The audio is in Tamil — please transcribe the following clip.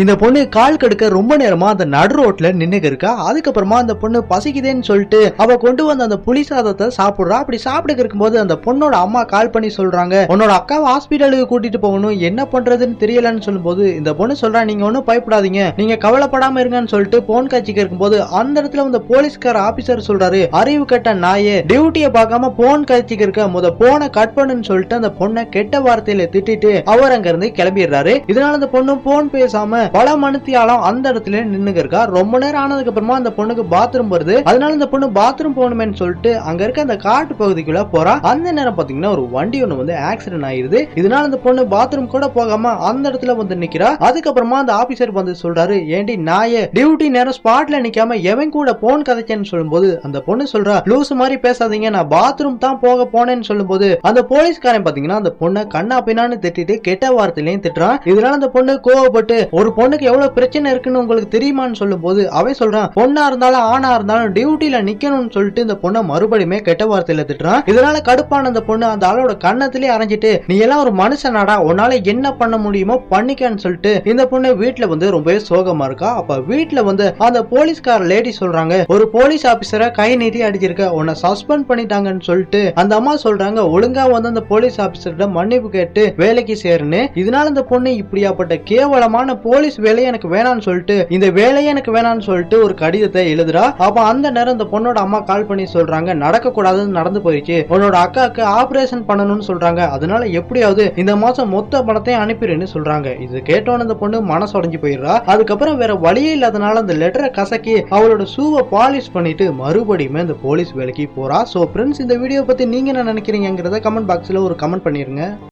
இந்த பொண்ணு கால் கடுக்க ரொம்ப நேரமா அந்த நடு ரோட்ல நின்னுக்கு இருக்கா. அதுக்கப்புறமா அந்த பொண்ணு பசிக்குதேன்னு சொல்லிட்டு அவ கொண்டு வந்த அந்த புளி சாதத்தை சாப்பிடுறா. அப்படி சாப்பிட்டு இருக்கும்போது அந்த பொண்ணோட அம்மா கால் பண்ணி சொல்றாங்க, உன்னோட அக்காவை ஹாஸ்பிட்டலுக்கு கூட்டிட்டு போகணும், என்ன பண்றதுன்னு தெரியலன்னு சொல்லும்போது இந்த பொண்ணு சொல்றா, நீங்க ஒன்னும் பயப்படாதீங்க, நீங்க கவலைப்படாம இருங்கன்னு சொல்லிட்டு போன் காட்சிக்கு இருக்கும்போது அந்த இடத்துல வந்து போலீஸ்கார ஆபீசர் சொல்றாரு, அறிவு கட்ட நாயே, டியூட்டியை பார்க்காம போன் காட்சிக்கு இருக்க முத போனை கட் பண்ணுன்னு சொல்லிட்டு அந்த பொண்ணை கெட்ட வார்த்தையில திட்டிட்டு அவர் அங்க இருந்து கிளம்பிடுறாரு. இதனால அந்த பொண்ணு போன் பேசாம பல மணித்தியாலம் அந்த இடத்துல நின்னுங்க இருக்கா. ரொம்ப நேரம் ஆனதுக்கு அப்புறமா அந்த பொண்ணுக்கு பாத்ரூம் வருது. அதனால இந்த பொண்ணு பாத்ரூம் போகணுமேன்னு சொல்லிட்டு அங்க இருக்க அந்த காட்டு பகுதிக்குள்ள போறா. அந்த நேரம் பாத்தீங்கன்னா ஒரு வண்டி ஒண்ணு வந்து ஆக்சிடென்ட் ஆயிருது. இதனால அந்த பொண்ணு பாத்ரூம் கூட போகாம அந்த இடத்துல வந்து நிக்கிறா. அதுக்கப்புறமா அந்த ஆபீசர் வந்து சொல்றாரு, ஏண்டி நாயே, டியூட்டி நேரம் ஸ்பாட்ல நிக்காம எவன் கூட போன் கதைச்சேன்னு சொல்லும்போது அந்த பொண்ணு சொல்றா, லூசு மாதிரி பேசாதீங்க, நான் பாத்ரூம் தான் போக போனேன்னு சொல்லும்போது அந்த போலீஸ்காரன் பாத்தீங்கன்னா அந்த பொண்ணை கண்ணா பின்னான்னு திட்டிட்டு கெட்ட வார்த்தையிலையும் திட்டுறான். இதனால அந்த பொண்ணு கோவப்பட்டு, ஒரு பொண்ணுக்கு எவ்வளவு பிரச்சனை இருக்குன்னு உங்களுக்கு தெரியுமான்னு சொல்லும்போது அவன் சொல்றான், பொண்ணா இருந்தாலும் ஆணா இருந்தாலும் டியூட்டில நிக்கணும்னு சொல்லிட்டு இந்த பொண்ணை மறுபடியுமே கெட்ட வார்த்தையில திட்டுறான். இதனால கடுப்பான அந்த பொண்ணு அந்த ஆளோட கண்ணத்திலே அரைஞ்சிட்டு, நீ எல்லாம் ஒரு மனுஷனாடா, உன்னால என்ன பண்ண முடியுமோ பண்ணிக்கன்னு சொல்லிட்டு இந்த பொண்ணு வீட்டுல வந்து ரொம்பவே சோகமா இருக்கா. அப்ப வீட்டுல வந்து அந்த போலீஸ்கார லேடி சொல்றாங்க, ஒரு போலீஸ் ஆபீசரை கை நீட்டி அடிச்சிருக்க, உன்னை சஸ்பெண்ட் பண்ணிட்டாங்கன்னு சொல்லிட்டு அந்த அம்மா சொல்றாங்க, ஒழுங்கா வந்து அந்த போலீஸ் ஆபீசர்கிட்ட மன்னிப்பு கேட்டு வேலைக்கு சேருன்னு. இதனால இந்த பொண்ணு இப்படியாப்பட்ட கேவலமான போலீஸ் வேலையை எனக்கு வேணான்னு சொல்லிட்டு, இந்த வேலையை எனக்கு வேணான்னு சொல்லிட்டு ஒரு கடிதத்தை எழுதுறா. அப்ப அந்த நேரம் இந்த பொண்ணோட அம்மா கால் பண்ணி சொல்றாங்க, நடக்க கூடாதுன்னு நடந்து போயிடுச்சு, உன்னோட அக்காவுக்கு ஆபரேஷன் பண்ணணும்னு சொல்றாங்க, அதனால எப்படியாவது இந்த மாசம் மொத்த பணத்தையும் அனுப்பிடுன்னு சொல்றாங்க. இது கேட்டோன்னு அந்த பொண்ணு மனசு உடைஞ்சு போயிடுறா. அதுக்கப்புறம் வேற வழியே இல்லாதனால அந்த லெட்டரை கசக்கி அவளோட ஷூவை பாலிஷ் பண்ணிட்டு மறுபடியுமே இந்த போலீஸ் வேலைக்கு போறா. சோ ஃப்ரெண்ட்ஸ், இந்த வீடியோ பத்தி நீங்க என்ன நினைக்கிறீங்கிறத கமெண்ட் பாக்ஸ்ல ஒரு கமெண்ட் பண்ணிருங்க.